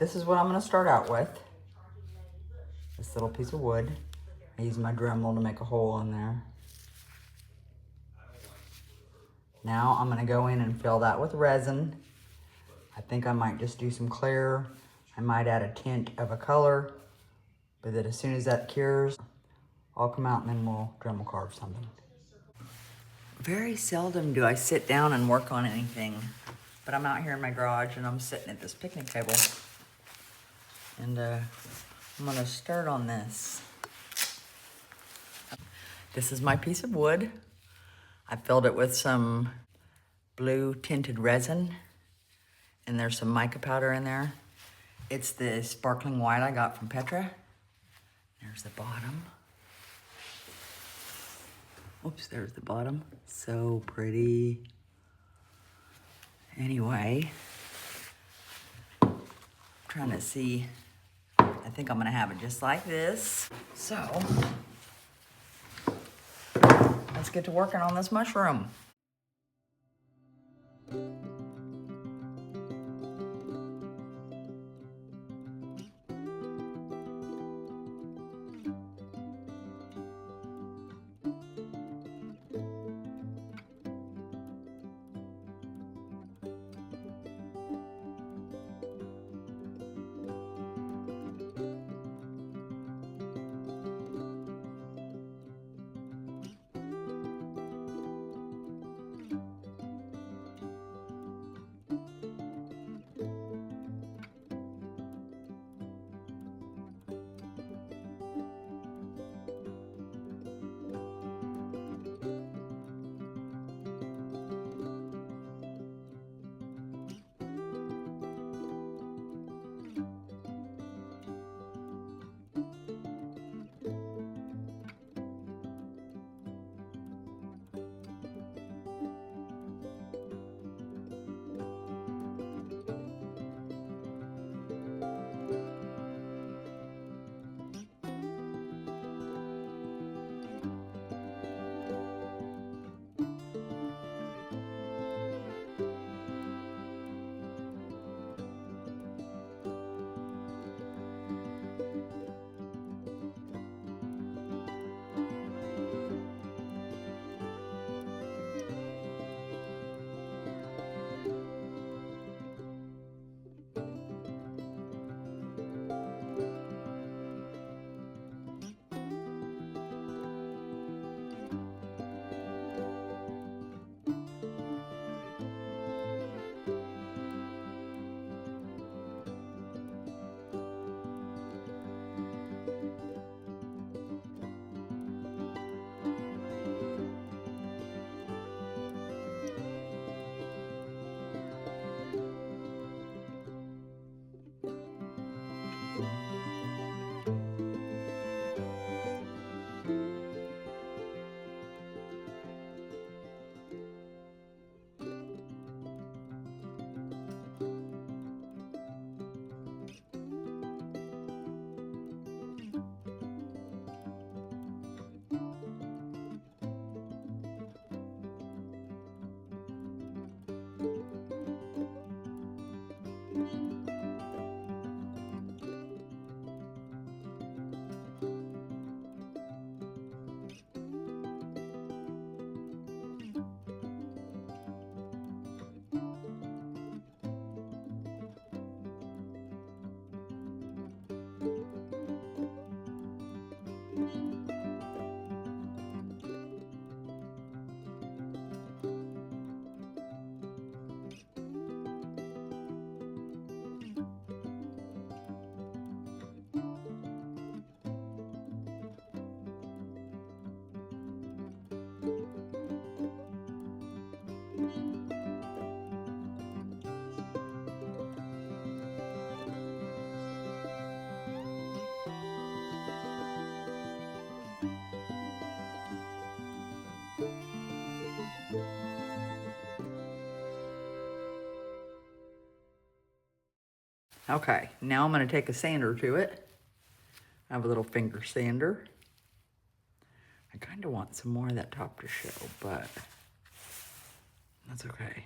this is what I'm gonna start out with. This little piece of wood. I use my Dremel to make a hole in there. Now I'm gonna go in and fill that with resin. I think I might just do some clear. I might add a tint of a color, but then as soon as that cures, I'll come out and then we'll Dremel carve something. Very seldom do I sit down and work on anything, but I'm out here in my garage and I'm sitting at this picnic table. And I'm gonna start on this. This is my piece of wood. I filled it with some blue tinted resin, and there's some mica powder in there. It's the sparkling white I got from Petra. There's the bottom. Oops, there's the bottom. So pretty. Anyway, I'm trying to see. I think I'm gonna have it just like this. So, let's get to working on this mushroom. Okay, now I'm gonna take a sander to it. I have a little finger sander. I kind of want some more of that top to show, but that's okay.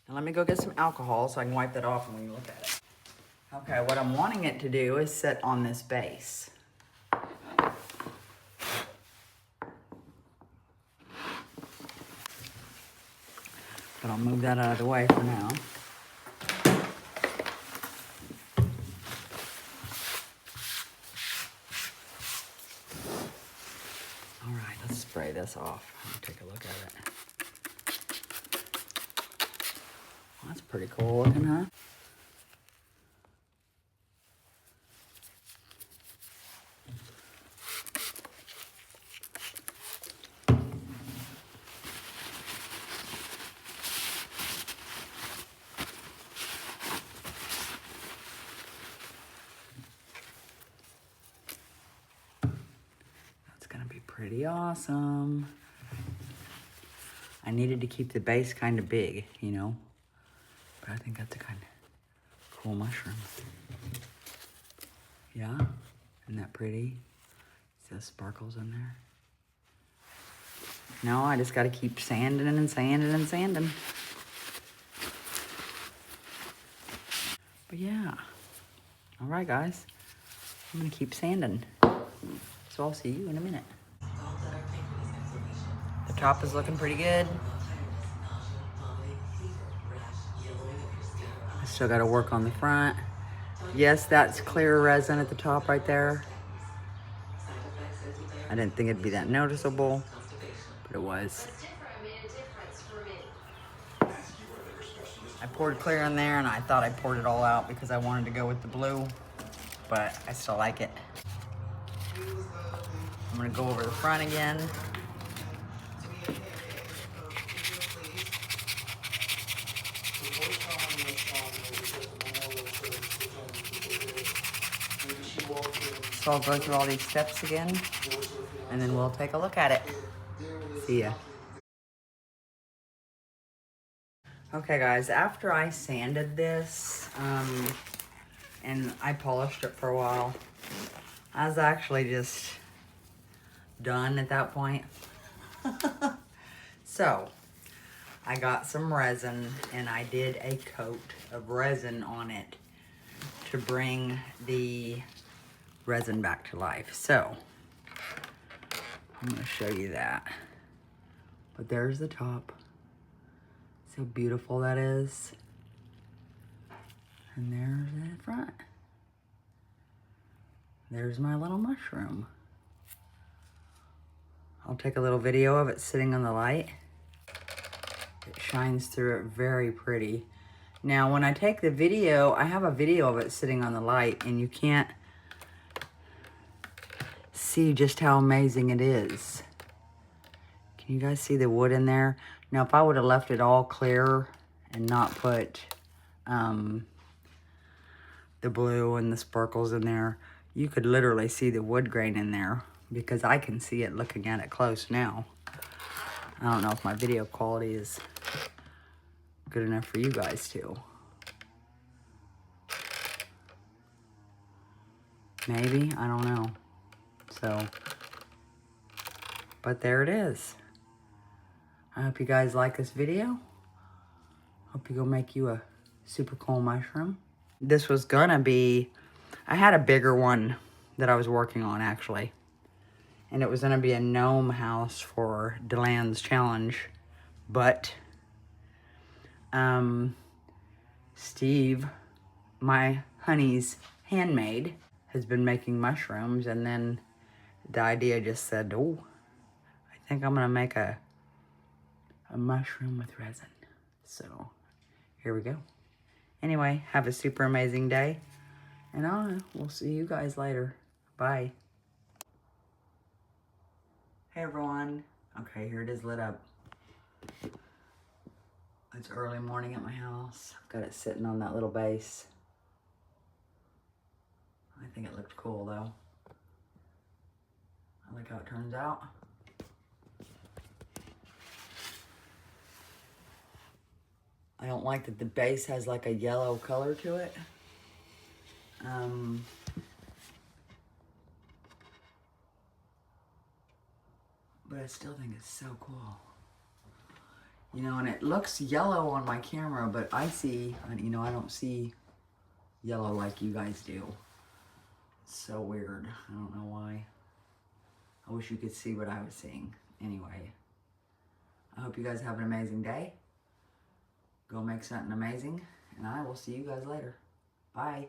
And let me go get some alcohol so I can wipe that off when you look at it. Okay, what I'm wanting it to do is sit on this base. But I'll move that out of the way for now. All right, let's spray this off. Take a look at it. Well, that's pretty cool looking, huh? That's gonna be pretty awesome. I needed to keep the base kind of big, you know, but I think that's a kind of cool mushroom. Yeah, isn't that pretty? See those sparkles in there? No, I just gotta keep sanding and sanding and sanding. But yeah, all right guys, I'm gonna keep sanding. So I'll see you in a minute. The top is looking pretty good. I still gotta work on the front. Yes, that's clear resin at the top right there. I didn't think it'd be that noticeable, but it was. I poured clear in there and I thought I poured it all out because I wanted to go with the blue, but I still like it. I'm gonna go over the front again. So I'll go through all these steps again and then we'll take a look at it. See ya. Okay guys, after I sanded this and I polished it for a while, I was actually just done at that point. So I got some resin and I did a coat of resin on it to bring the resin back to life. So I'm gonna show you that. But there's the top. See how beautiful that is. And there's the front. There's my little mushroom. I'll take a little video of it sitting on the light. It shines through it very pretty. Now, when I take the video, I have a video of it sitting on the light and you can't see just how amazing it is. Can you guys see the wood in there? Now, if I would have left it all clear and not put the blue and the sparkles in there, you could literally see the wood grain in there because I can see it looking at it close now. I don't know if my video quality is good enough for you guys too. Maybe, I don't know. So, but there it is. I hope you guys like this video. Hope you go make you a super cool mushroom. This was gonna be, I had a bigger one that I was working on actually. And it was gonna be a gnome house for Deland's challenge. But, Steve, my honey's handmaid, has been making mushrooms, and then the idea just said, oh, I think I'm gonna make a mushroom with resin. So here we go. Anyway, have a super amazing day, and we'll see you guys later. Bye. Hey everyone. Okay, here it is lit up. It's early morning at my house. I've got it sitting on that little base. I think it looked cool though. I like how it turns out. I don't like that the base has like a yellow color to it. But I still think it's so cool. You know, and it looks yellow on my camera, but I see, you know, I don't see yellow like you guys do. It's so weird. I don't know why. I wish you could see what I was seeing. Anyway, I hope you guys have an amazing day. Go make something amazing, and I will see you guys later. Bye.